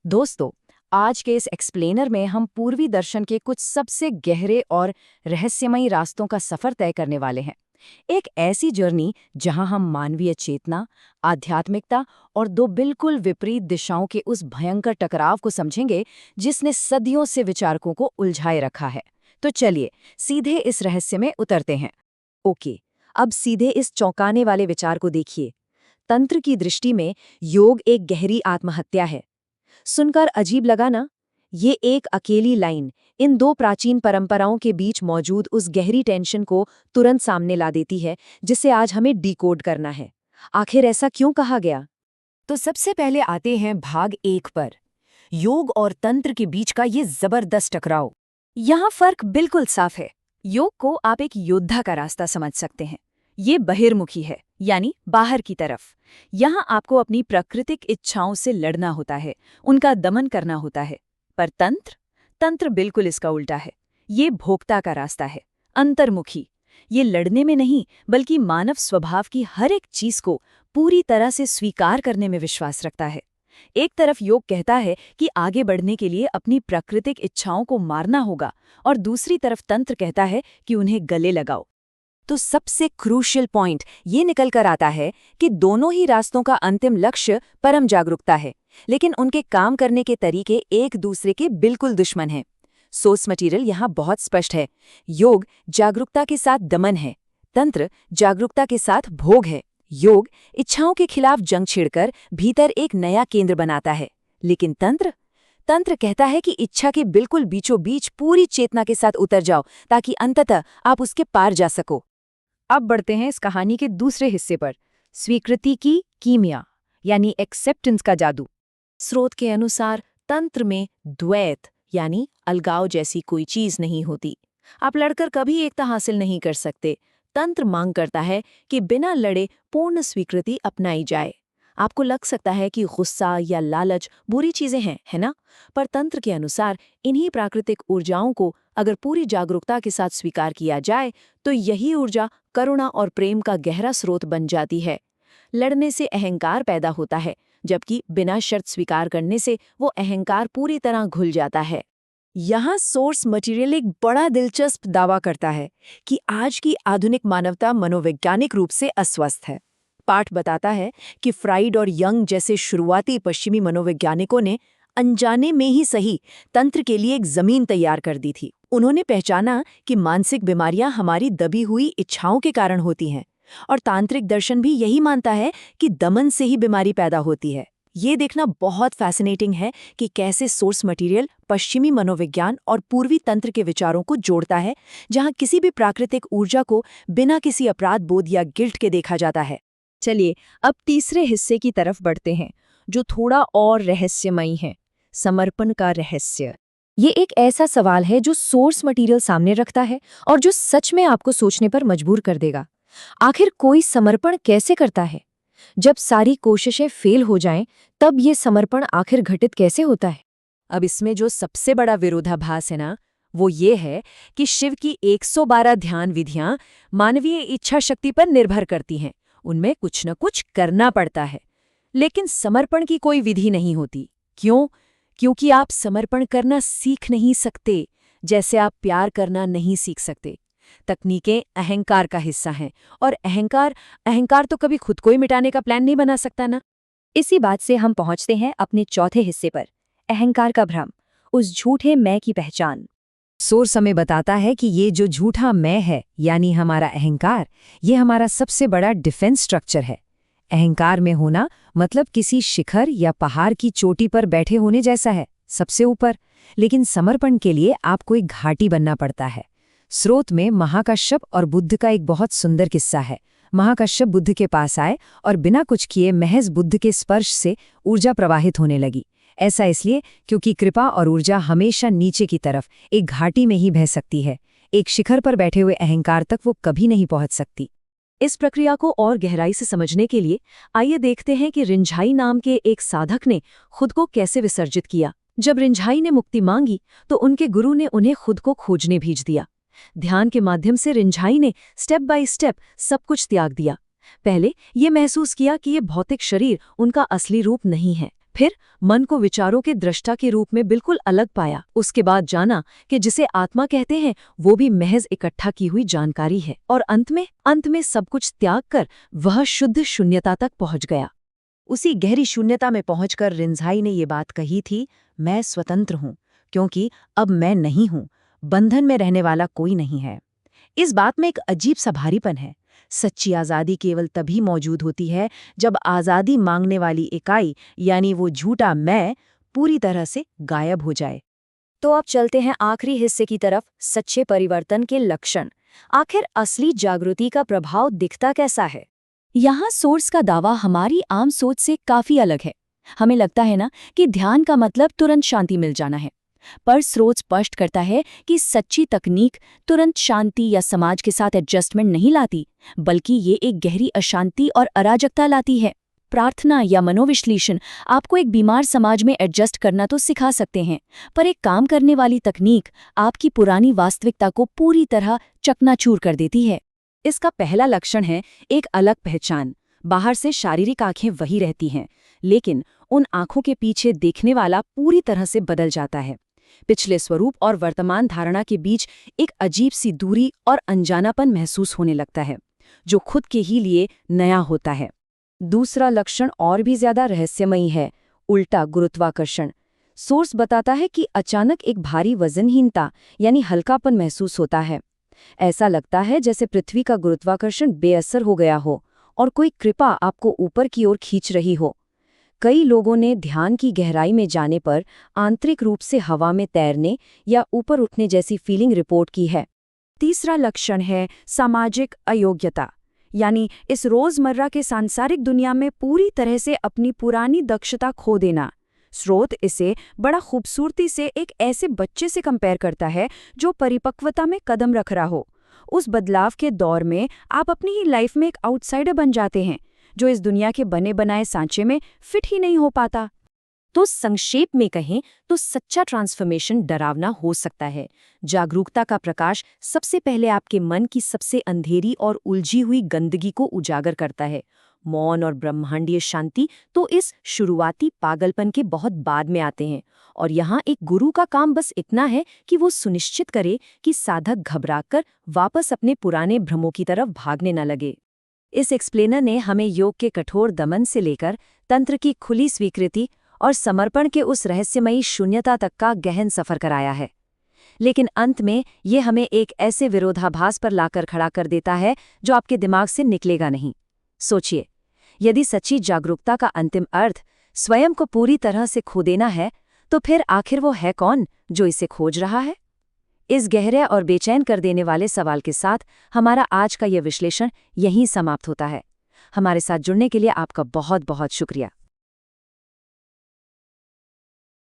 दोस्तों, आज के इस एक्सप्लेनर में हम पूर्वी दर्शन के कुछ सबसे गहरे और रहस्यमयी रास्तों का सफर तय करने वाले हैं। एक ऐसी जर्नी जहां हम मानवीय चेतना, आध्यात्मिकता और दो बिल्कुल विपरीत दिशाओं के उस भयंकर टकराव को समझेंगे जिसने सदियों से विचारकों को उलझाए रखा है। तो चलिए सीधे इस रहस्य में उतरते हैं। ओके, अब सीधे इस चौंकाने वाले विचार को देखिए। तंत्र की दृष्टि में योग एक गहरी आत्महत्या है। सुनकर अजीब लगा ना? ये एक अकेली लाइन इन दो प्राचीन परंपराओं के बीच मौजूद उस गहरी टेंशन को तुरंत सामने ला देती है जिसे आज हमें डिकोड करना है। आखिर ऐसा क्यों कहा गया? तो सबसे पहले आते हैं भाग 1 पर, योग और तंत्र के बीच का ये जबरदस्त टकराव। यहाँ फर्क बिल्कुल साफ है। योग को आप एक योद्धा का रास्ता समझ सकते हैं। ये बहिर्मुखी है, यानी बाहर की तरफ। यहाँ आपको अपनी प्राकृतिक इच्छाओं से लड़ना होता है, उनका दमन करना होता है। पर तंत्र बिल्कुल इसका उल्टा है। ये भोक्ता का रास्ता है, अंतर्मुखी। ये लड़ने में नहीं, बल्कि मानव स्वभाव की हर एक चीज को पूरी तरह से स्वीकार करने में विश्वास रखता है। एक तरफ योग कहता है कि आगे बढ़ने के लिए अपनी प्राकृतिक इच्छाओं को मारना होगा, और दूसरी तरफ तंत्र कहता है कि उन्हें गले लगाओ। तो सबसे क्रूशियल पॉइंट ये निकल कर आता है कि दोनों ही रास्तों का अंतिम लक्ष्य परम जागरूकता है, लेकिन उनके काम करने के तरीके एक दूसरे के बिल्कुल दुश्मन हैं। सोर्स मटेरियल यहाँ बहुत स्पष्ट है। योग जागरूकता के साथ दमन है, तंत्र जागरूकता के साथ भोग है। योग इच्छाओं के खिलाफ जंग छिड़कर भीतर एक नया केंद्र बनाता है, लेकिन तंत्र कहता है कि इच्छा के बिल्कुल बीचों बीच पूरी चेतना के साथ उतर जाओ, ताकि अंततः आप उसके पार जा सको। अब बढ़ते हैं इस कहानी के दूसरे हिस्से पर, स्वीकृति की कीमिया, यानी एक्सेप्टेंस का जादू। स्रोत के अनुसार तंत्र में द्वैत यानी अलगाव जैसी कोई चीज नहीं होती। आप लड़कर कभी एकता हासिल नहीं कर सकते। तंत्र मांग करता है कि बिना लड़े पूर्ण स्वीकृति अपनाई जाए। आपको लग सकता है कि गुस्सा या लालच बुरी चीजें हैं, है ना? पर तंत्र के अनुसार इन्हीं प्राकृतिक ऊर्जाओं को अगर पूरी जागरूकता के साथ स्वीकार किया जाए तो यही ऊर्जा करुणा और प्रेम का गहरा स्रोत बन जाती है। लड़ने से अहंकार पैदा होता है, जबकि बिना शर्त स्वीकार करने से वो अहंकार पूरी तरह घुल जाता है। यहाँ सोर्स मटेरियल एक बड़ा दिलचस्प दावा करता है कि आज की आधुनिक मानवता मनोवैज्ञानिक रूप से अस्वस्थ है। पाठ बताता है कि फ्राइड और यंग जैसे शुरुआती पश्चिमी मनोवैज्ञानिकों ने अनजाने में ही सही तंत्र के लिए एक जमीन तैयार कर दी थी। उन्होंने पहचाना कि मानसिक बीमारियां हमारी दबी हुई इच्छाओं के कारण होती हैं, और तांत्रिक दर्शन भी यही मानता है कि दमन से ही बीमारी पैदा होती है। ये देखना बहुत फैसिनेटिंग है कि कैसे सोर्स मटेरियल पश्चिमी मनोविज्ञान और पूर्वी तंत्र के विचारों को जोड़ता है, जहां किसी भी प्राकृतिक ऊर्जा को बिना किसी अपराध बोध या गिल्ट के देखा जाता है। चलिए अब तीसरे हिस्से की तरफ बढ़ते हैं, जो थोड़ा और रहस्यमयी है, समर्पण का रहस्य। ये एक ऐसा सवाल है जो सोर्स मटेरियल सामने रखता है और जो सच में आपको सोचने पर मजबूर कर देगा। आखिर कोई समर्पण कैसे करता है? जब सारी कोशिशें फेल हो जाएं, तब ये समर्पण आखिर घटित कैसे होता है? अब इसमें जो सबसे बड़ा विरोधाभास है ना, वो ये है कि शिव की 112 ध्यान विधियां मानवीय इच्छा शक्ति पर निर्भर करती हैं। उनमें कुछ न कुछ करना पड़ता है, लेकिन समर्पण की कोई विधि नहीं होती। क्यों? क्योंकि आप समर्पण करना सीख नहीं सकते, जैसे आप प्यार करना नहीं सीख सकते। तकनीकें अहंकार का हिस्सा हैं, और अहंकार तो कभी खुद को ही मिटाने का प्लान नहीं बना सकता ना। इसी बात से हम पहुंचते हैं अपने चौथे हिस्से पर, अहंकार का भ्रम, उस झूठे मैं की पहचान। सोर्स हमें बताता है कि ये जो झूठा मैं है, यानी हमारा अहंकार, ये हमारा सबसे बड़ा डिफेंस स्ट्रक्चर है। अहंकार में होना मतलब किसी शिखर या पहाड़ की चोटी पर बैठे होने जैसा है, सबसे ऊपर। लेकिन समर्पण के लिए आपको एक घाटी बनना पड़ता है। स्रोत में महाकश्यप और बुद्ध का एक बहुत सुंदर किस्सा है। महाकश्यप बुद्ध के पास आए और बिना कुछ किए महज बुद्ध के स्पर्श से ऊर्जा प्रवाहित होने लगी। ऐसा इसलिए क्योंकि कृपा और ऊर्जा हमेशा नीचे की तरफ एक घाटी में ही बह सकती है। एक शिखर पर बैठे हुए अहंकार तक वो कभी नहीं पहुंच सकती। इस प्रक्रिया को और गहराई से समझने के लिए आइए देखते हैं कि रिंझाई नाम के एक साधक ने खुद को कैसे विसर्जित किया। जब रिंझाई ने मुक्ति मांगी तो उनके गुरु ने उन्हें खुद को खोजने भेज दिया। ध्यान के माध्यम से रिंझाई ने स्टेप बाय स्टेप सब कुछ त्याग दिया। पहले ये महसूस किया कि ये भौतिक शरीर उनका असली रूप नहीं है। फिर मन को विचारों के दृष्टा के रूप में बिल्कुल अलग पाया। उसके बाद जाना कि जिसे आत्मा कहते हैं वो भी महज इकट्ठा की हुई जानकारी है। और अंत में सब कुछ त्याग कर वह शुद्ध शून्यता तक पहुंच गया। उसी गहरी शून्यता में पहुंचकर रिंझाई ने ये बात कही थी, मैं स्वतंत्र हूं, क्योंकि अब मैं नहीं हूं, बंधन में रहने वाला कोई नहीं है। इस बात में एक अजीब सा भारीपन है। सच्ची आज़ादी केवल तभी मौजूद होती है जब आज़ादी मांगने वाली इकाई यानी वो झूठा मैं पूरी तरह से गायब हो जाए। तो अब चलते हैं आखिरी हिस्से की तरफ, सच्चे परिवर्तन के लक्षण। आखिर असली जागृति का प्रभाव दिखता कैसा है? यहाँ सोर्स का दावा हमारी आम सोच से काफी अलग है। हमें लगता है ना कि ध्यान का मतलब तुरंत शांति मिल जाना है, पर स्रोत स्पष्ट करता है कि सच्ची तकनीक तुरंत शांति या समाज के साथ एडजस्टमेंट नहीं लाती, बल्कि ये एक गहरी अशांति और अराजकता लाती है। प्रार्थना या मनोविश्लेषण आपको एक बीमार समाज में एडजस्ट करना तो सिखा सकते हैं, पर एक काम करने वाली तकनीक आपकी पुरानी वास्तविकता को पूरी तरह चकनाचूर कर देती है। इसका पहला लक्षण है एक अलग पहचान। बाहर से शारीरिक आंखें वही रहती हैं, लेकिन उन आंखों के पीछे देखने वाला पूरी तरह से बदल जाता है। पिछले स्वरूप और वर्तमान धारणा के बीच एक अजीब सी दूरी और अनजानापन महसूस होने लगता है, जो खुद के ही लिए नया होता है। दूसरा लक्षण और भी ज्यादा रहस्यमयी है, उल्टा गुरुत्वाकर्षण। सोर्स बताता है कि अचानक एक भारी वजनहीनता यानी हल्कापन महसूस होता है। ऐसा लगता है जैसे पृथ्वी का गुरुत्वाकर्षण बेअसर हो गया हो और कोई कृपा आपको ऊपर की ओर खींच रही हो। कई लोगों ने ध्यान की गहराई में जाने पर आंतरिक रूप से हवा में तैरने या ऊपर उठने जैसी फीलिंग रिपोर्ट की है। तीसरा लक्षण है सामाजिक अयोग्यता, यानी इस रोजमर्रा के सांसारिक दुनिया में पूरी तरह से अपनी पुरानी दक्षता खो देना। स्रोत इसे बड़ा खूबसूरती से एक ऐसे बच्चे से कंपेयर करता है जो परिपक्वता में कदम रख रहा हो। उस बदलाव के दौर में आप अपनी ही लाइफ में एक आउटसाइडर बन जाते हैं, जो इस दुनिया के बने बनाए सांचे में फिट ही नहीं हो पाता। तो संक्षेप में कहें तो सच्चा ट्रांसफॉर्मेशन डरावना हो सकता है। जागरूकता का प्रकाश सबसे पहले आपके मन की सबसे अंधेरी और उलझी हुई गंदगी को उजागर करता है। मौन और ब्रह्मांडीय शांति तो इस शुरुआती पागलपन के बहुत बाद में आते हैं, और यहाँ एक गुरु का काम बस इतना है कि वो सुनिश्चित करे कि साधक घबराकर वापस अपने पुराने भ्रमों की तरफ भागने न लगे। इस एक्सप्लेनर ने हमें योग के कठोर दमन से लेकर तंत्र की खुली स्वीकृति और समर्पण के उस रहस्यमयी शून्यता तक का गहन सफर कराया है। लेकिन अंत में ये हमें एक ऐसे विरोधाभास पर लाकर खड़ा कर देता है जो आपके दिमाग से निकलेगा नहीं। सोचिए, यदि सच्ची जागरूकता का अंतिम अर्थ स्वयं को पूरी तरह से खो देना है, तो फिर आखिर वो है कौन जो इसे खोज रहा है? इस गहरे और बेचैन कर देने वाले सवाल के साथ हमारा आज का यह विश्लेषण यहीं समाप्त होता है। हमारे साथ जुड़ने के लिए आपका बहुत बहुत शुक्रिया।